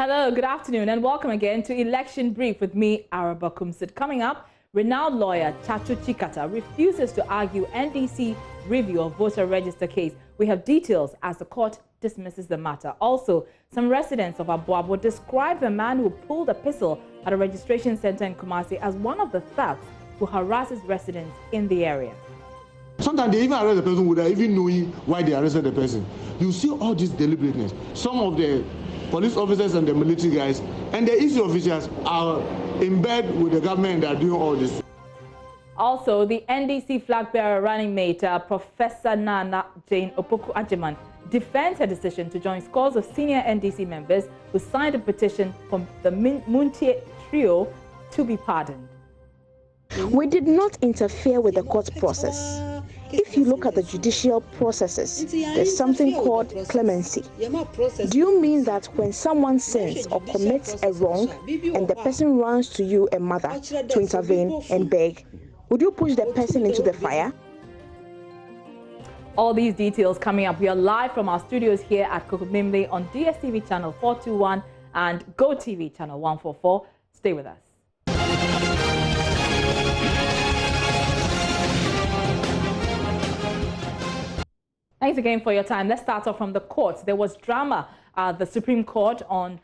Hello, good afternoon, and welcome again to Election Brief with me, Araba Kumsit. Coming up, renowned lawyer Chacho Chikata refuses to argue NDC review of voter register case. We have details as the court dismisses the matter. Also, some residents of Abuabo describe the man who pulled a pistol at a registration center in Kumasi as one of the thugs who harasses residents in the area. Sometimes they even arrest the person without even knowing why they arrested the person. You see all this deliberateness. Some of the police officers and the military guys and the EC officials are in bed with the government and they are doing all this. Also, the NDC flag bearer running mate, Professor Nana Jane Opoku Ajiman, defends her decision to join scores of senior NDC members who signed a petition for the Muntie trio to be pardoned. We did not interfere with the court process. If you look at the judicial processes, there's something called clemency. Do you mean that when someone sins or commits a wrong and the person runs to you, a mother, to intervene and beg, would you push the person into the fire? All these details coming up. We are live from our studios here at Kokomimle on DSTV channel 421 and GoTV channel 144. Stay with us. Thanks again for your time. Let's start off from the courts. There was drama at the Supreme Court on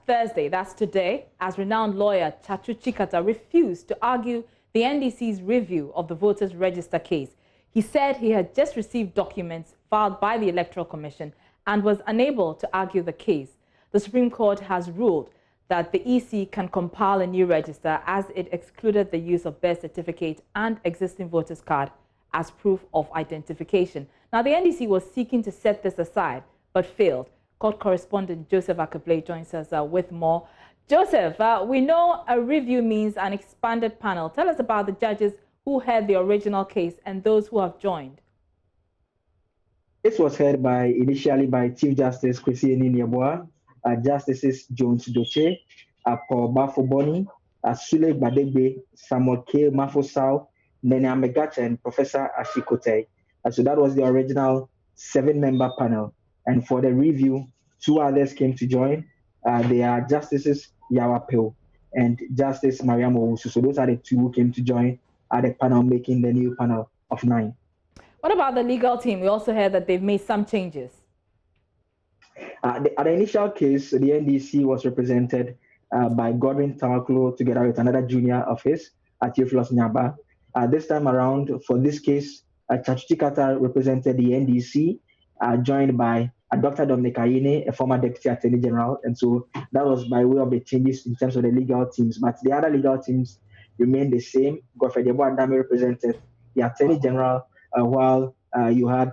Thursday, that's today, as renowned lawyer Chacho Chikata refused to argue the NDC's review of the voters' register case. He said he had just received documents filed by the Electoral Commission and was unable to argue the case. The Supreme Court has ruled that the EC can compile a new register as it excluded the use of birth certificate and existing voters' card as proof of identification. Now, the NDC was seeking to set this aside, but failed. Court correspondent Joseph Akablay joins us with more. Joseph, we know a review means an expanded panel. Tell us about the judges who heard the original case and those who have joined. This was heard initially by Chief Justice Chrissy Eninyeboah, Justices Jones Doche, Paul Bafo-Boni, Sule Badegbe, Samuel K. Mafosau, Nene Amegacha, and Professor Ashikote. So that was the original 7-member panel. And for the review, 2 others came to join. They are Justices Yawapeo and Justice Mariam Owusu. So those are the 2 who came to join the panel, making the new panel of 9. What about the legal team? We also heard that they've made some changes. At the initial case, the NDC was represented by Godwin Tawaklo together with another junior of his, Theophilus Nyaba. This time around, for this case, Chacho Chikata represented the NDC, joined by Dr. Dominic Ayine, a former Deputy Attorney General. And so that was by way of the changes in terms of the legal teams. But the other legal teams remained the same. Godfrey Debo Adame represented the Attorney General, while you had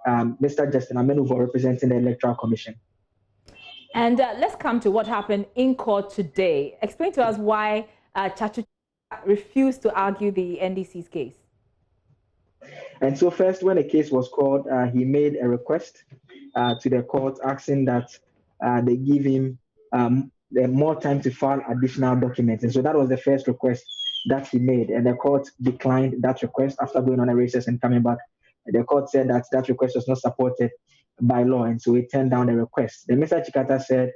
Mr. Justin Amenuvo representing the Electoral Commission. And let's come to what happened in court today. Explain to us why Chacho refused to argue the NDC's case. And so first, when the case was called, he made a request to the court asking that they give him more time to file additional documents. And so that was the first request that he made. And the court declined that request after going on a recess and coming back. The court said that that request was not supported by law. And so he turned down the request. Then Mr. Chikata said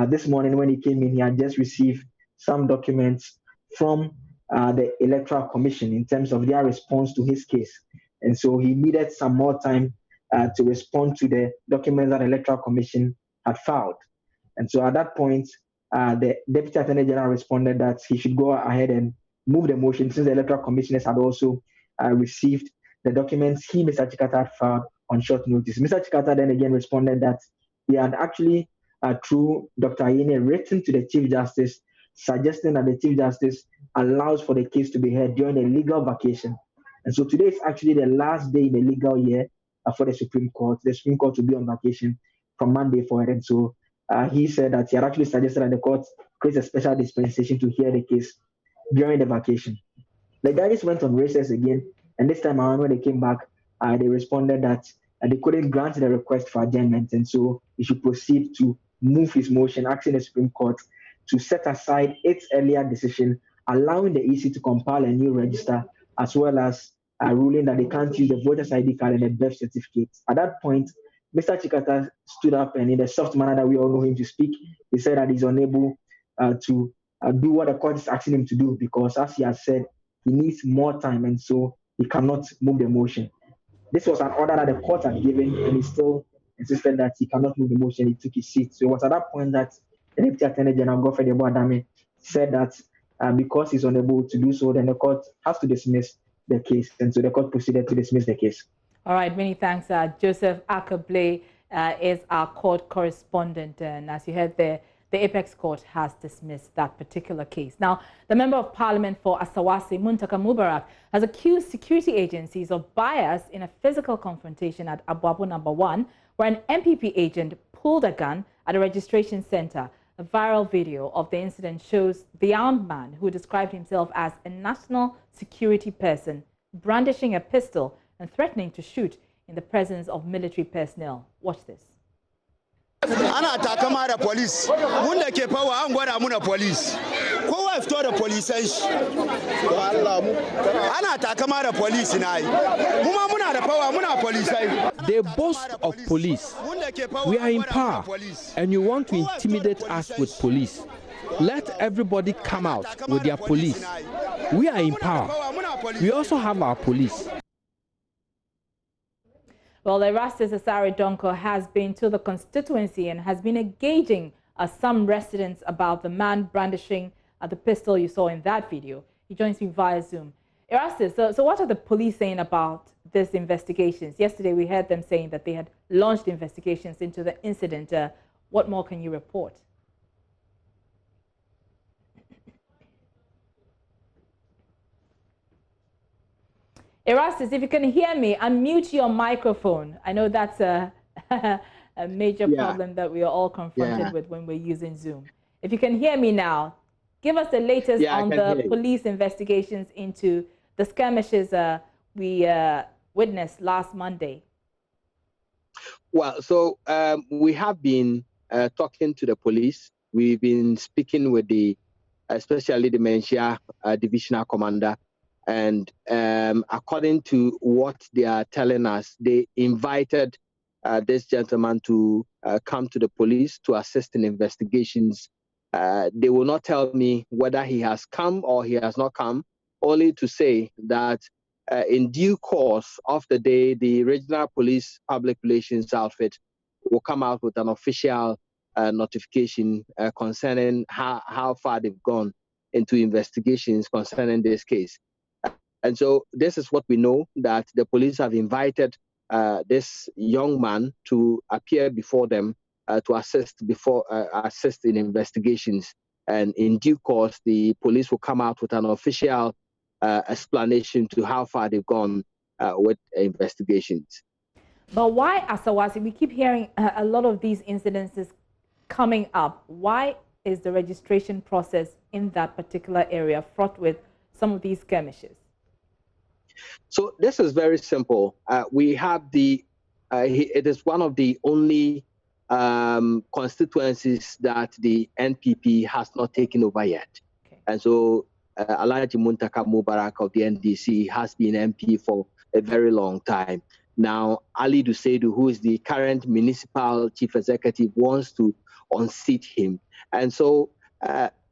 this morning when he came in, he had just received some documents from the Electoral Commission in terms of their response to his case. And so he needed some more time to respond to the documents that the Electoral Commission had filed. And so at that point, the Deputy Attorney General responded that he should go ahead and move the motion since the Electoral Commissioners had also received the documents Mr. Chikata had filed on short notice. Mr. Chikata then again responded that he had actually, through Dr. Ayine, written to the Chief Justice suggesting that the Chief Justice allows for the case to be heard during a legal vacation. And so today is actually the last day in the legal year for the Supreme Court. The Supreme Court will be on vacation from Monday forward. And so he said that he had actually suggested that the court create a special dispensation to hear the case during the vacation. The judges went on recess again. And this time around, when they came back, they responded that they couldn't grant the request for adjournment. And so he should proceed to move his motion, asking the Supreme Court to set aside its earlier decision, allowing the EC to compile a new register, as well as ruling that they can't use the voter's ID card and a birth certificate. At that point, Mr. Chikata stood up and in the soft manner that we all know him to speak, he said that he's unable to do what the court is asking him to do because, as he has said, he needs more time and so he cannot move the motion. This was an order that the court had given, and he still insisted that he cannot move the motion. He took his seat. So it was at that point that the Deputy Attorney General Godfrey Adame said that because he's unable to do so, then the court has to dismiss the case. And so the court proceeded to dismiss the case. All right, many thanks. Joseph Akable is our court correspondent. And as you heard there, the Apex Court has dismissed that particular case. Now, the Member of Parliament for Asawase, Muntaka Mubarak, has accused security agencies of bias in a physical confrontation at Abuabu No. 1, where an MPP agent pulled a gun at a registration center. A viral video of the incident shows the armed man, who described himself as a national security person, brandishing a pistol and threatening to shoot in the presence of military personnel. Watch this. Ana takama da police wanda ke fawa an gwada muna police kowa fito da polisan shi ana takama da police na yi kuma muna da fawa muna policai. They boast of police. We are in power and you want to intimidate us with police. Let everybody come out with their police. We are in power. We also have our police. Well, Erastus Asare Donko has been to the constituency and has been engaging some residents about the man brandishing the pistol you saw in that video. He joins me via Zoom. Erastus, so what are the police saying about these investigations? Yesterday we heard them saying that they had launched investigations into the incident. What more can you report? Erastus, if you can hear me, unmute your microphone. I know that's a major problem that we are all confronted with when we're using Zoom. If you can hear me now, give us the latest on the police investigations into the skirmishes we witnessed last Monday. Well, so we have been talking to the police. We've been speaking with especially the Menchia divisional commander. And according to what they are telling us, they invited this gentleman to come to the police to assist in investigations. They will not tell me whether he has come or he has not come, only to say that in due course of the day, the regional police public relations outfit will come out with an official notification concerning how far they've gone into investigations concerning this case. And so this is what we know, that the police have invited this young man to appear before them to assist in investigations. And in due course, the police will come out with an official explanation to how far they've gone with investigations. But why Asawase? We keep hearing a lot of these incidences coming up. Why is the registration process in that particular area fraught with some of these skirmishes? So this is very simple. We have it is one of the only constituencies that the NPP has not taken over yet. Okay. And so Alhaji Muntaka Mubarak of the NDC has been MP for a very long time. Now, Ali Duseidu, who is the current municipal chief executive, wants to unseat him. And so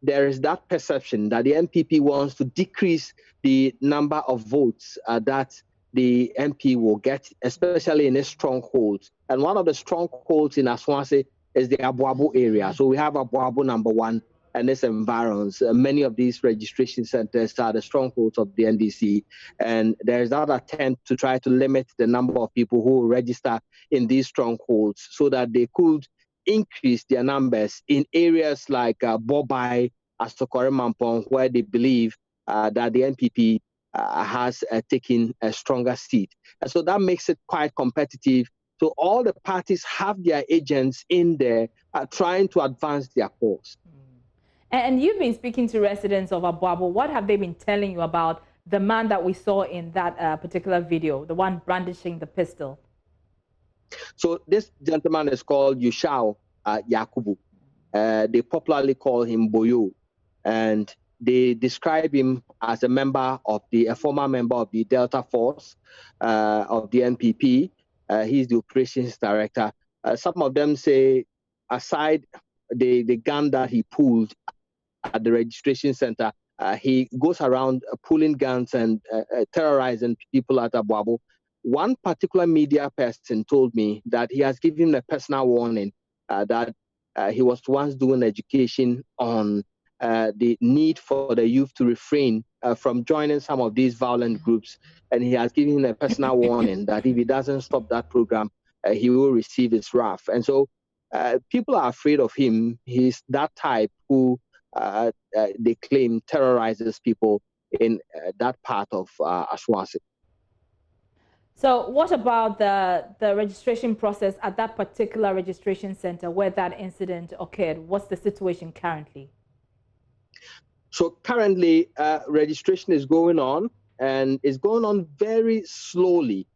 there is that perception that the NPP wants to decrease the number of votes that the MP will get, especially in a stronghold. And one of the strongholds in Asawase is the Abuabu area. So we have Abuabu No. 1 and its environs. Many of these registration centers are the strongholds of the NDC. And there is that attempt to try to limit the number of people who register in these strongholds so that they could increase their numbers in areas like Bobai, Asokore Mampong, where they believe that the NPP has taken a stronger seat. And so that makes it quite competitive. So all the parties have their agents in there trying to advance their cause. And you've been speaking to residents of Abuabu. What have they been telling you about the man that we saw in that particular video, the one brandishing the pistol? So this gentleman is called Yushao Yakubu. They popularly call him Boyo. And they describe him as a former member of the Delta Force of the NPP. He's the operations director. Some of them say, aside the gun that he pulled at the registration center, he goes around pulling guns and terrorizing people at Abuabo. One particular media person told me that he has given a personal warning that he was once doing education on the need for the youth to refrain from joining some of these violent groups. And he has given a personal warning that if he doesn't stop that program, he will receive his wrath. And so people are afraid of him. He's that type who they claim terrorizes people in that part of Aswasi. So what about the registration process at that particular registration center where that incident occurred? What's the situation currently? So currently, registration is going on, and it's going on very slowly.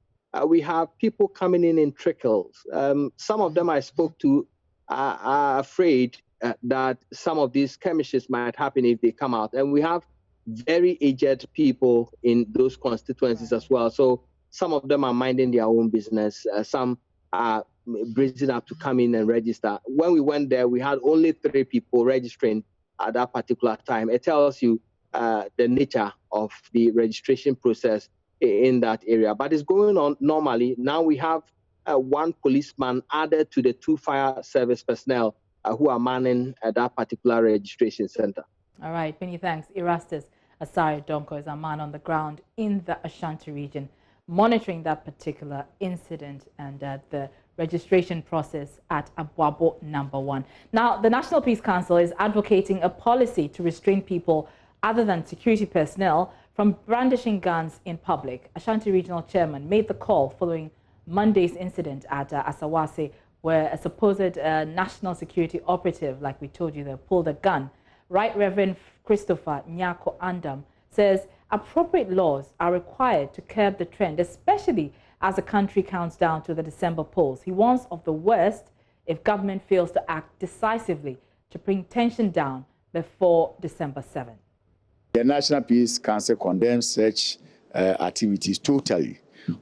We have people coming in trickles. Some of them I spoke to are afraid that some of these skirmishes might happen if they come out. And we have very aged people in those constituencies as well. So some of them are minding their own business. Some are brazen up to come in and register. When we went there, we had only 3 people registering at that particular time. It tells you the nature of the registration process in that area. But it's going on normally. Now we have 1 policeman added to the 2 fire service personnel who are manning that particular registration center. All right, many thanks. Erastus Asari Donko is a man on the ground in the Ashanti region, monitoring that particular incident and the registration process at Abuabo number 1. Now, the National Peace Council is advocating a policy to restrain people other than security personnel from brandishing guns in public. Ashanti Regional Chairman made the call following Monday's incident at Asawase, where a supposed national security operative, like we told you, they pulled a gun. Right Reverend Christopher Nyako Andam says appropriate laws are required to curb the trend, especially as the country counts down to the December polls. He warns of the worst if government fails to act decisively to bring tension down before December 7th. The National Peace Council condemns such activities totally.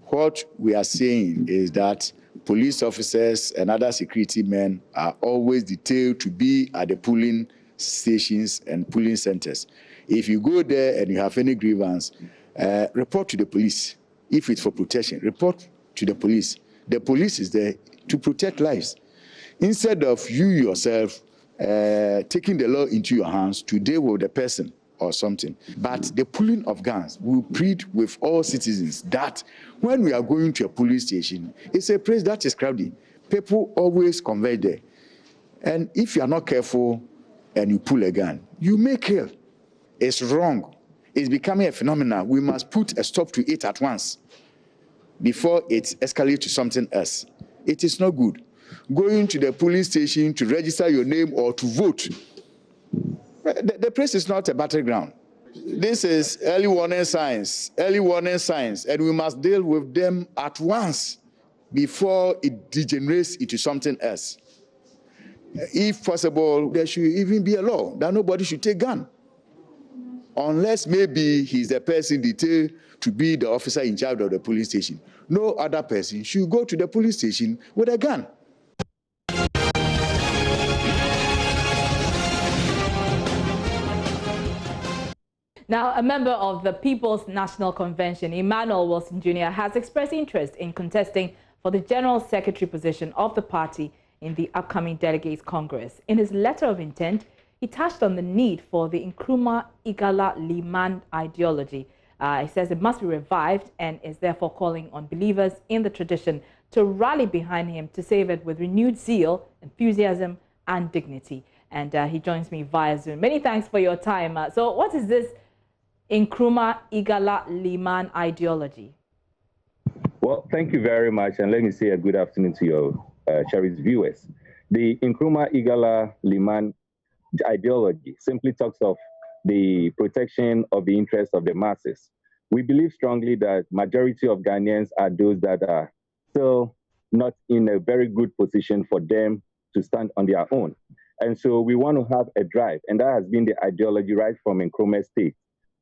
What we are saying is that police officers and other security men are always detailed to be at the polling stations and polling centers. If you go there and you have any grievance, report to the police. If it's for protection, report to the police. The police is there to protect lives. Instead of you yourself taking the law into your hands to deal with the person or something. But the pulling of guns, we plead with all citizens that when we are going to a police station, it's a place that is crowded. People always converge there. And if you are not careful and you pull a gun, you may kill. It's wrong. It's becoming a phenomenon. We must put a stop to it at once before it escalates to something else. It is not good. Going to the police station to register your name or to vote, the place is not a battleground. This is early warning signs, and we must deal with them at once before it degenerates into something else. If possible, there should even be a law that nobody should take gun, unless maybe he's the person detailed to be the officer in charge of the police station. No other person should go to the police station with a gun. Now, a member of the People's National Convention, Emmanuel Wilson Jr., has expressed interest in contesting for the General Secretary position of the party in the upcoming Delegates Congress. In his letter of intent, he touched on the need for the Nkrumah Igala Liman ideology. He says it must be revived and is therefore calling on believers in the tradition to rally behind him to save it with renewed zeal, enthusiasm, and dignity. And he joins me via Zoom. Many thanks for your time. So what is this Nkrumah Igala Liman ideology? Well, thank you very much. And let me say a good afternoon to your cherished viewers. The Nkrumah Igala Liman ideology simply talks of the protection of the interests of the masses. We believe strongly that majority of Ghanaians are those that are still not in a very good position for them to stand on their own. And so we want to have a drive, and that has been the ideology right from Nkrumah State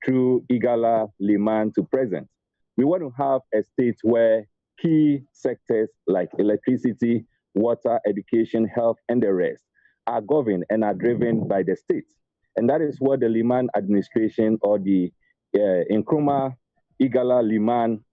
through Igala Liman to present. We want to have a state where key sectors like electricity, water, education, health, and the rest are governed and are driven by the states. And that is what the Liman administration, or the Nkrumah Igala Liman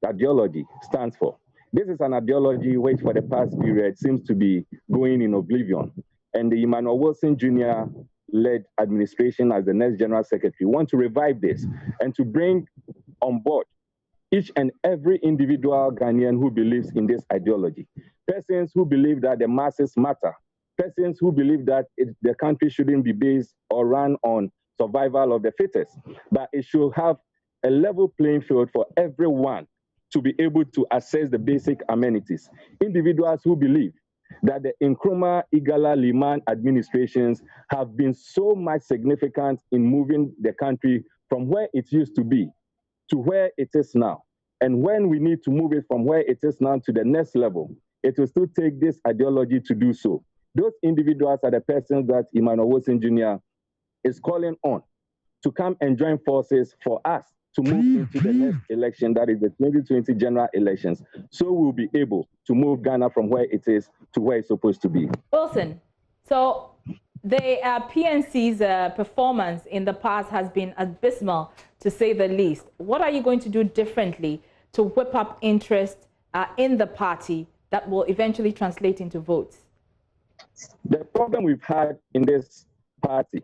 ideology stands for. This is an ideology which for the past period seems to be going in oblivion. And the Emmanuel Wilson Jr. led administration as the next general secretary want to revive this and to bring on board each and every individual Ghanaian who believes in this ideology. Persons who believe that the masses matter. Persons who believe that the country shouldn't be based or run on survival of the fittest, but it should have a level playing field for everyone to be able to access the basic amenities. Individuals who believe that the Nkrumah Igala Liman administrations have been so much significant in moving the country from where it used to be to where it is now. And when we need to move it from where it is now to the next level, it will still take this ideology to do so. Those individuals are the persons that Emmanuel Wilson Jr. is calling on to come and join forces for us to move into the next election, that is the 2020 general elections, so we'll be able to move Ghana from where it is to where it's supposed to be. Wilson, so the PNC's performance in the past has been abysmal, to say the least. What are you going to do differently to whip up interest in the party that will eventually translate into votes? The problem we've had in this party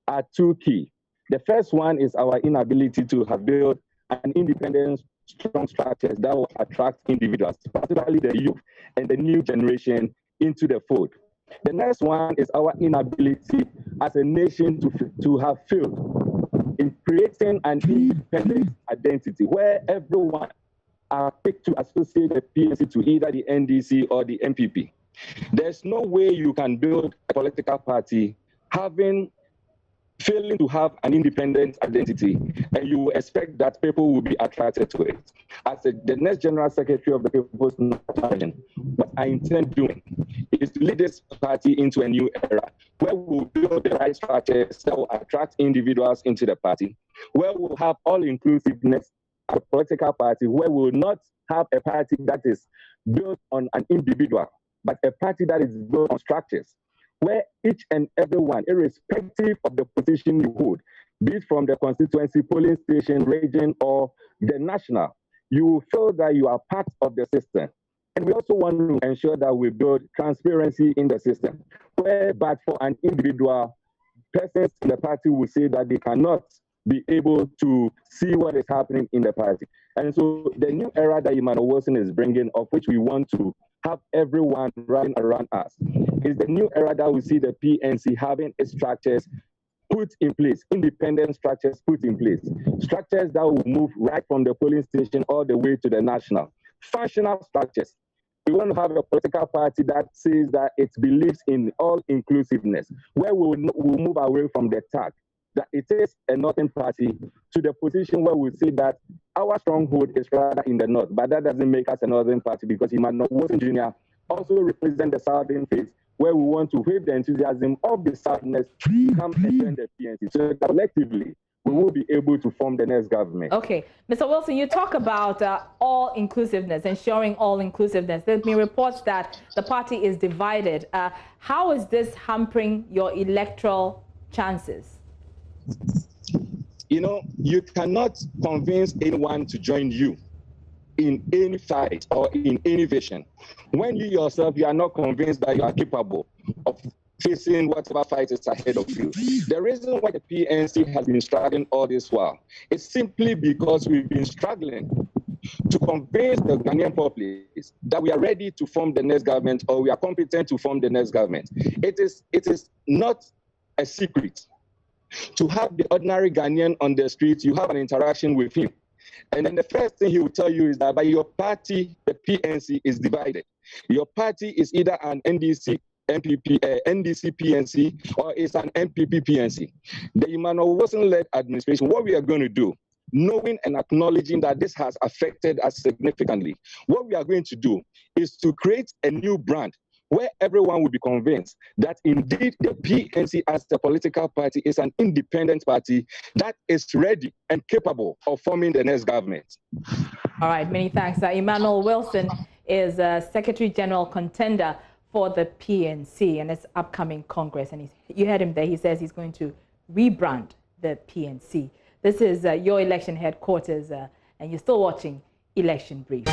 are two key. The first one is our inability to have built an independent, strong structures that will attract individuals, particularly the youth and the new generation, into the fold. The next one is our inability as a nation to have failed in creating an independent identity where everyone are picked to associate the PNC to either the NDC or the MPP. There's no way you can build a political party failing to have an independent identity, and you expect that people will be attracted to it. As the next general secretary of the People's National, what I intend doing is to lead this party into a new era where we'll build the right structures that will attract individuals into the party, where we'll have all-inclusiveness as a political party, where we'll not have a party that is built on an individual, but a party that is built on structures, where each and everyone, irrespective of the position you hold, be it from the constituency, polling station, region, or the national, you will feel that you are part of the system. And we also want to ensure that we build transparency in the system, where but for an individual, persons in the party will say that they cannot be able to see what is happening in the party. And so the new era that Emmanuel Wilson is bringing, of which we want to have everyone running around us, is the new era that we see the PNC having its structures put in place, independent structures put in place, structures that will move right from the polling station all the way to the national, functional structures. We want to have a political party that says that it believes in all-inclusiveness, where we'll move away from the tag that it is a northern party to the position where we say that our stronghold is rather in the north, but that doesn't make us a northern party, because Emmanuel Wilson Jr. also represents the southern face, where we want to wave the enthusiasm of the Southerners to come and join the PNC. So collectively, we will be able to form the next government. Okay. Mr. Wilson, you talk about all-inclusiveness, ensuring all-inclusiveness. There's been reports that the party is divided. How is this hampering your electoral chances? You know, you cannot convince anyone to join you in any fight or in any vision when you yourself, you are not convinced that you are capable of facing whatever fight is ahead of you. The reason why the PNC has been struggling all this while is simply because we've been struggling to convince the Ghanaian populace that we are ready to form the next government, or we are competent to form the next government. It is not a secret. To have the ordinary Ghanaian on the street, you have an interaction with him. And then the first thing he will tell you is that by your party, the PNC is divided. Your party is either an NDC PNC, or it's an MPP PNC. The Emmanuel Wilson-led administration, what we are going to do, knowing and acknowledging that this has affected us significantly, what we are going to do is to create a new brand where everyone will be convinced that indeed the PNC as a political party is an independent party that is ready and capable of forming the next government. All right, many thanks. Emmanuel Wilson is Secretary General contender for the PNC and its upcoming Congress. And you heard him there. He says he's going to rebrand the PNC. This is your election headquarters, and you're still watching Election Brief.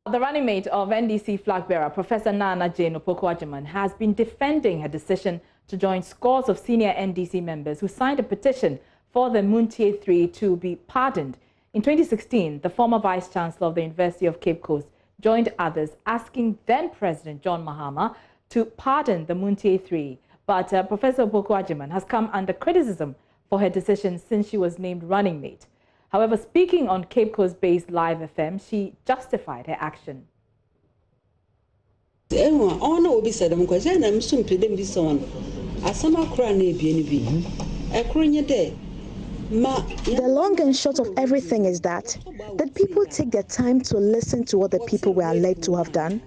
The running mate of NDC flag bearer, Professor Nana Jane Opoku-Agyeman, has been defending her decision to join scores of senior NDC members who signed a petition for the Muntie 3 to be pardoned. In 2016, the former Vice-Chancellor of the University of Cape Coast joined others asking then-President John Mahama to pardon the Muntie 3. But Professor Opoku-Agyeman has come under criticism for her decision since she was named running mate. However, speaking on Cape Coast-based Live FM, she justified her action. The long and short of everything is that people take their time to listen to what the people were alleged to have done?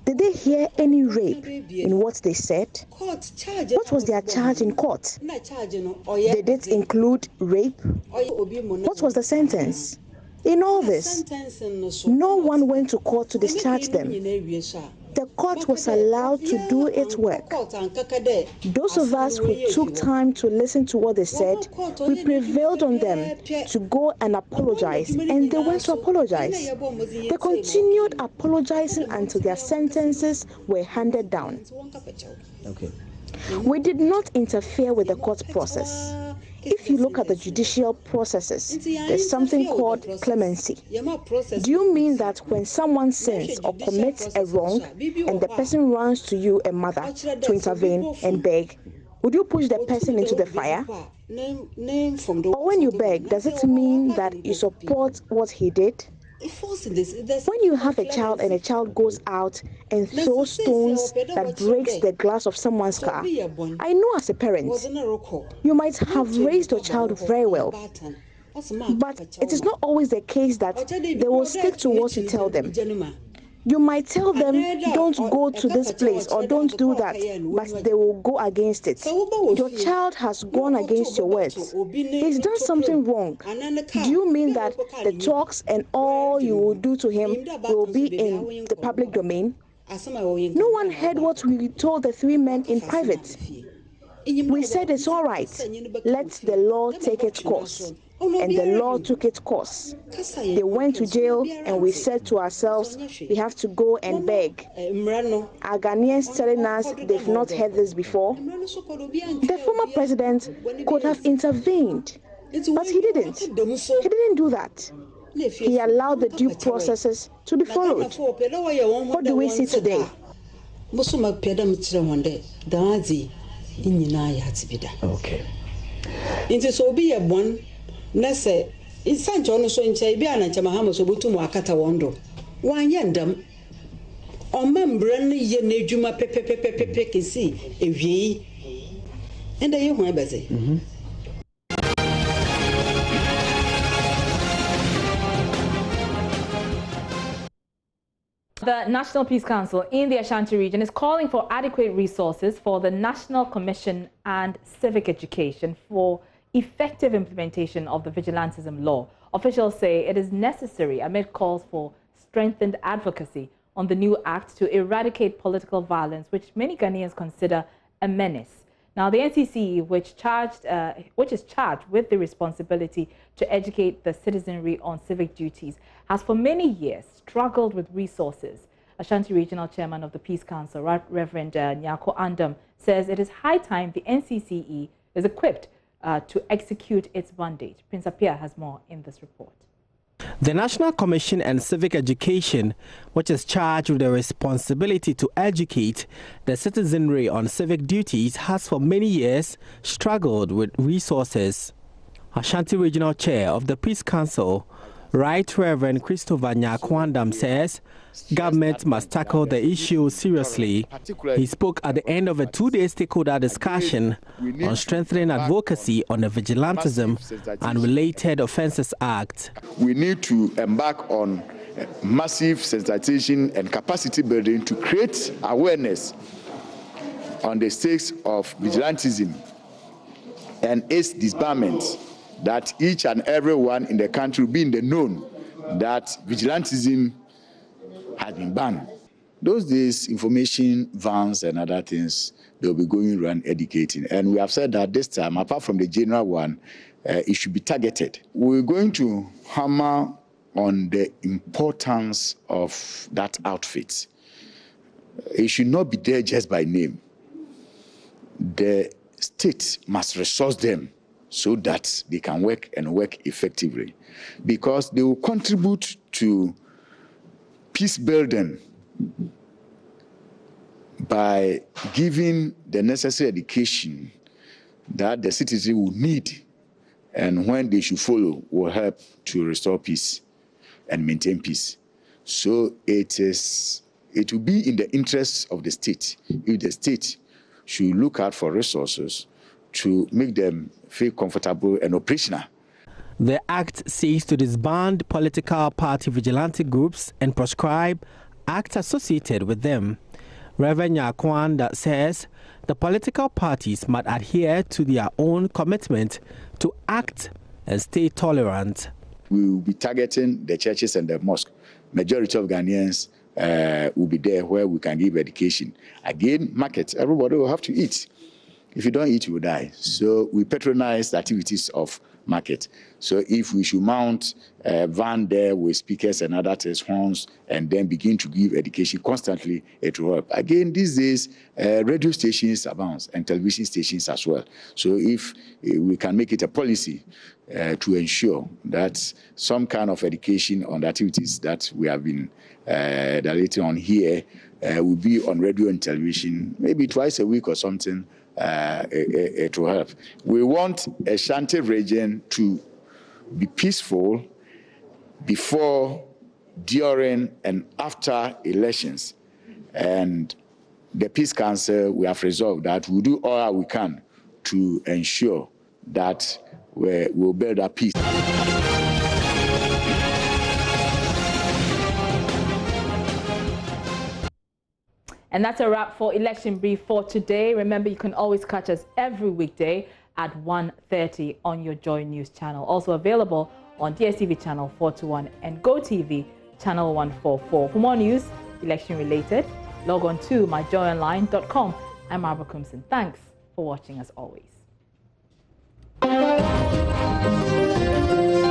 Did they hear any rape in what they said? What was their charge in court? Did it include rape? What was the sentence? In all this, no one went to court to discharge them. The court was allowed to do its work. Those of us who took time to listen to what they said, we prevailed on them to go and apologize, and they went to apologize. They continued apologizing until their sentences were handed down. Okay. We did not interfere with the court process. If you look at the judicial processes, there's something called clemency. Do you mean that when someone sins or commits a wrong and the person runs to you, a mother, to intervene and beg, would you push the person into the fire? Or when you beg, does it mean that you support what he did? When you have a child and a child goes out and throws stones that breaks the glass of someone's car, I know as a parent, you might have raised your child very well, but it is not always the case that they will stick to what you tell them. You might tell them, don't go to this place or don't do that, but they will go against it. Your child has gone against your words. He's done something wrong. Do you mean that the talks and all you will do to him will be in the public domain? No one heard what we told the three men in private. We said it's all right. Let the law take its course. And the law took its course. They went to jail, and we said to ourselves, we have to go and beg. Our Ghanaians telling us they've not heard this before. The former president could have intervened, but he didn't. He didn't do that. He allowed the due processes to be followed. What do we see today? Okay. Nese insancho no so nche bia na nchama hamo so butumu akata wondo wanyendam omembre ne ye na adwuma pepepepepe kesi ewie enda ye ho abeze. The National Peace Council in the Ashanti region is calling for adequate resources for the National Commission and Civic Education for effective implementation of the vigilantism law. Officials say it is necessary amid calls for strengthened advocacy on the new act to eradicate political violence, which many Ghanaians consider a menace. Now, the NCCE, which is charged with the responsibility to educate the citizenry on civic duties, has for many years struggled with resources. Ashanti Regional Chairman of the Peace Council, Reverend Nyako Andam, says it is high time the NCCE is equipped to execute its mandate. Prince Apia has more in this report. The National Commission and Civic Education, which is charged with the responsibility to educate the citizenry on civic duties, has for many years struggled with resources. Ashanti Regional Chair of the Peace Council, Right Reverend Christopher Nyakwandam says government must tackle the issue seriously. He spoke at the end of a two-day stakeholder discussion on strengthening advocacy on the Vigilantism and Related Offences Act. We need to embark on massive sensitization and capacity building to create awareness on the stakes of vigilantism and its disbarment, that each and everyone in the country will be in the known that vigilantism has been banned. Those days, information vans and other things, they'll be going around educating. And we have said that this time, apart from the general one, it should be targeted. We're going to hammer on the importance of that outfit. It should not be there just by name. The state must resource them so that they can work and work effectively, because they will contribute to peace building by giving the necessary education that the citizen will need, and when they should follow will help to restore peace and maintain peace. So it will be in the interests of the state if the state should look out for resources to make them feel comfortable and operational. The act seeks to disband political party vigilante groups and proscribe acts associated with them. Reverend Nyakwanda says the political parties must adhere to their own commitment to act and stay tolerant. We will be targeting the churches and the mosques. Majority of Ghanaians will be there where we can give education. Again, market, everybody will have to eat. If you don't eat, you will die. So we patronize the activities of market. So if we should mount a van there with speakers and other things, horns, and then begin to give education constantly, it will help. Again, these days, radio stations abound and television stations as well. So if we can make it a policy to ensure that some kind of education on the activities that we have been dilating on here will be on radio and television, maybe twice a week or something, it will help. We want Ashanti region to be peaceful before, during, and after elections. And the Peace Council, we have resolved that we'll do all we can to ensure that we'll build a peace. And that's a wrap for Election Brief for today. Remember, you can always catch us every weekday at 1:30 on your Joy News channel. Also available on DSTV channel 421 and GoTV channel 144. For more news, election related, log on to myjoyonline.com. I'm Barbara Crimson. Thanks for watching as always.